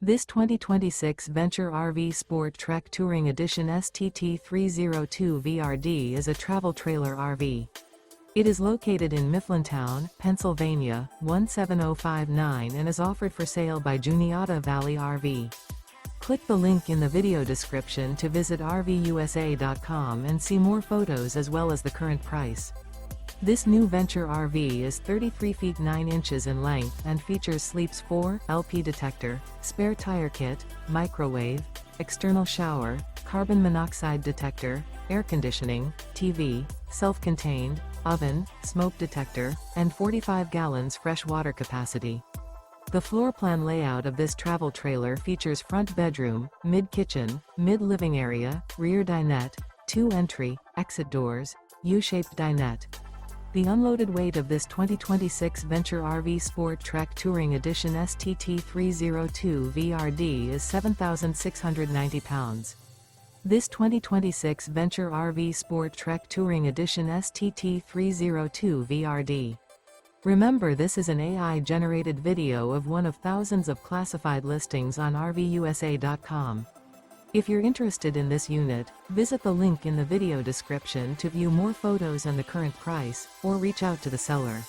This 2026 Venture RV SportTrek Touring Edition STT302 VRD is a travel trailer RV. It is located in Mifflintown, Pennsylvania, 17059 and is offered for sale by Juniata Valley RV. Click the link in the video description to visit RVUSA.com and see more photos as well as the current price. This new Venture RV is 33 feet 9 inches in length and features Sleep's 4 LP Detector, spare tire kit, microwave, external shower, carbon monoxide detector, air conditioning, TV, self-contained, oven, smoke detector, and 45 gallons fresh water capacity. The floor plan layout of this travel trailer features front bedroom, mid-kitchen, mid-living area, rear dinette, 2 entry, exit doors, U-shaped dinette. The unloaded weight of this 2026 Venture RV SportTrek Touring Edition STT302 VRD is 7,690 pounds. This 2026 Venture RV SportTrek Touring Edition STT302 VRD. Remember, this is an AI-generated video of one of thousands of classified listings on RVUSA.com. If you're interested in this unit, visit the link in the video description to view more photos and the current price, or reach out to the seller.